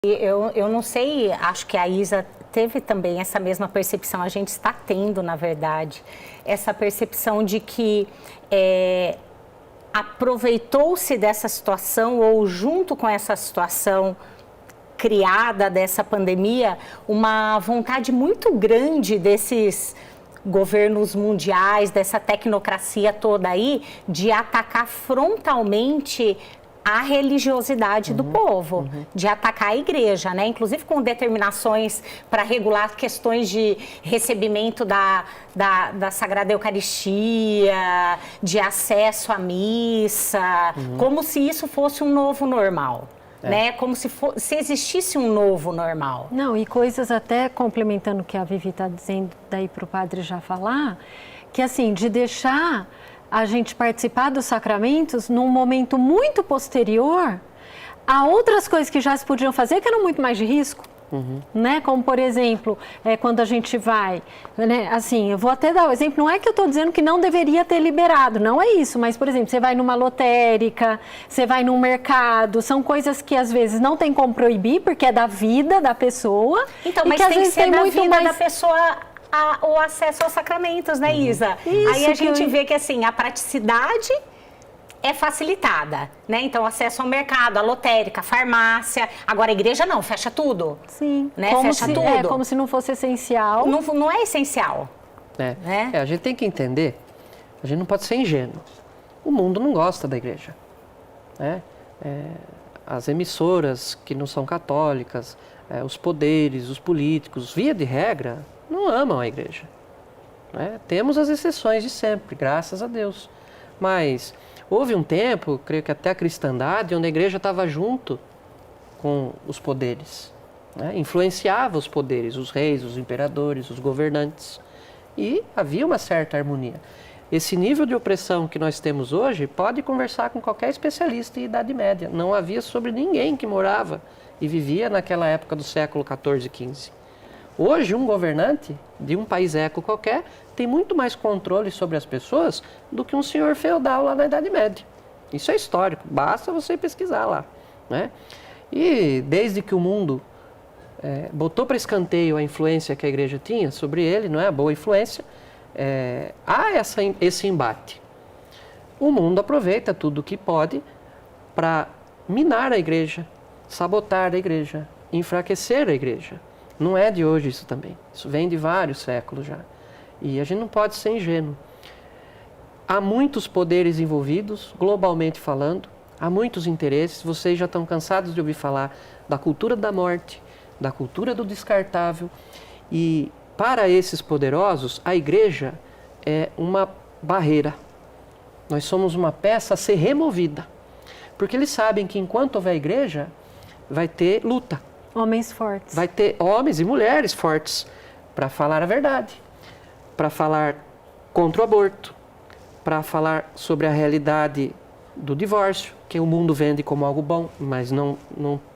Eu não sei, acho que a Isa teve também essa mesma percepção, a gente está tendo, na verdade, essa percepção de que aproveitou-se dessa situação ou junto com essa situação criada dessa pandemia, uma vontade muito grande desses governos mundiais, dessa tecnocracia toda aí, de atacar frontalmente a religiosidade do povo, de atacar a igreja, né? Inclusive com determinações para regular questões de recebimento da Sagrada Eucaristia, de acesso à missa, como se isso fosse um novo normal. Né? Como se existisse um novo normal. Não, e coisas até complementando o que a Vivi está dizendo daí para o padre já falar, que assim, de deixar a gente participar dos sacramentos num momento muito posterior a outras coisas que já se podiam fazer, que eram muito mais de risco. Né? Como, por exemplo, quando a gente vai, né? Assim, eu vou até dar o exemplo, não é que eu estou dizendo que não deveria ter liberado, não é isso, mas, por exemplo, você vai numa lotérica, você vai num mercado, são coisas que às vezes não tem como proibir, porque é da vida da pessoa. Então, mas tem que ser da vida da pessoa o acesso aos sacramentos, né, Isa? Isso. Aí a gente vê que, assim, a praticidade é facilitada, né? Então, acesso ao mercado, à lotérica, à farmácia. Agora, a igreja não, fecha tudo. Sim. Né? Fecha tudo. É como se não fosse essencial. Não é essencial. A gente tem que entender, a gente não pode ser ingênuo. O mundo não gosta da igreja. Né? As emissoras que não são católicas, os poderes, os políticos, via de regra, não amam a igreja. Né? Temos as exceções de sempre, graças a Deus. Mas houve um tempo, creio que até a cristandade, onde a igreja estava junto com os poderes, né? Influenciava os poderes, os reis, os imperadores, os governantes, e havia uma certa harmonia. Esse nível de opressão que nós temos hoje, pode conversar com qualquer especialista em Idade Média. Não havia sobre ninguém que morava e vivia naquela época do século XIV e XV. Hoje, um governante de um país eco qualquer tem muito mais controle sobre as pessoas do que um senhor feudal lá na Idade Média. Isso é histórico, basta você pesquisar lá. Né? E desde que o mundo botou para escanteio a influência que a igreja tinha sobre ele, não é a boa influência, há esse embate. O mundo aproveita tudo o que pode para minar a igreja, sabotar a igreja, enfraquecer a igreja. Não é de hoje isso também. Isso vem de vários séculos já. E a gente não pode ser ingênuo. Há muitos poderes envolvidos, globalmente falando. Há muitos interesses. Vocês já estão cansados de ouvir falar da cultura da morte, da cultura do descartável. E para esses poderosos, a igreja é uma barreira. Nós somos uma peça a ser removida. Porque eles sabem que enquanto houver igreja, vai ter luta. Homens fortes. Vai ter homens e mulheres fortes para falar a verdade, para falar contra o aborto, para falar sobre a realidade do divórcio, que o mundo vende como algo bom, mas não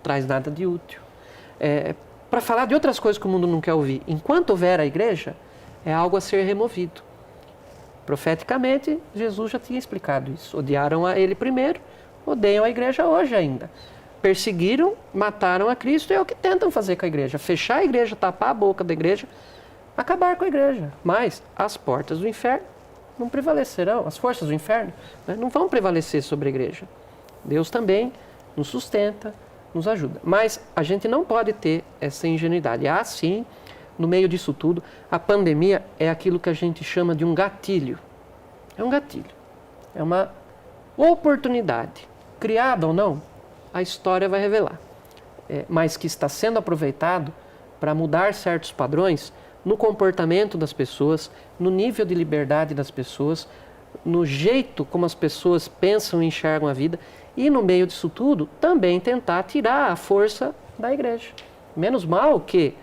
traz nada de útil. Para falar de outras coisas que o mundo não quer ouvir. Enquanto houver a igreja, é algo a ser removido. Profeticamente, Jesus já tinha explicado isso. Odiaram a ele primeiro, odeiam a igreja hoje ainda. Perseguiram, mataram a Cristo, e é o que tentam fazer com a igreja. Fechar a igreja, tapar a boca da igreja, acabar com a igreja. Mas as portas do inferno não prevalecerão, as forças do inferno, né, não vão prevalecer sobre a igreja. Deus também nos sustenta, nos ajuda. Mas a gente não pode ter essa ingenuidade. Há sim, no meio disso tudo, a pandemia é aquilo que a gente chama de um gatilho. É um gatilho. É uma oportunidade, criada ou não, a história vai revelar, mas que está sendo aproveitado para mudar certos padrões no comportamento das pessoas, no nível de liberdade das pessoas, no jeito como as pessoas pensam e enxergam a vida, e no meio disso tudo, também tentar tirar a força da igreja. Menos mal que,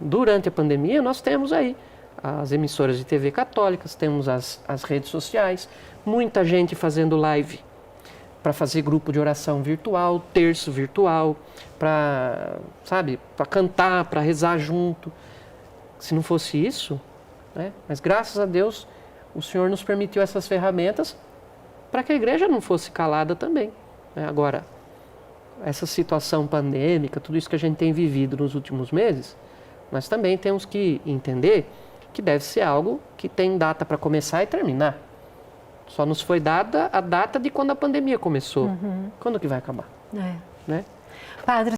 durante a pandemia, nós temos aí as emissoras de TV católicas, temos as redes sociais, muita gente fazendo live, para fazer grupo de oração virtual, terço virtual, para cantar, para rezar junto. Se não fosse isso, né? Mas graças a Deus o Senhor nos permitiu essas ferramentas para que a igreja não fosse calada também. Agora, essa situação pandêmica, tudo isso que a gente tem vivido nos últimos meses, nós também temos que entender que deve ser algo que tem data para começar e terminar. Só nos foi dada a data de quando a pandemia começou. Quando que vai acabar? É. Né? Padre,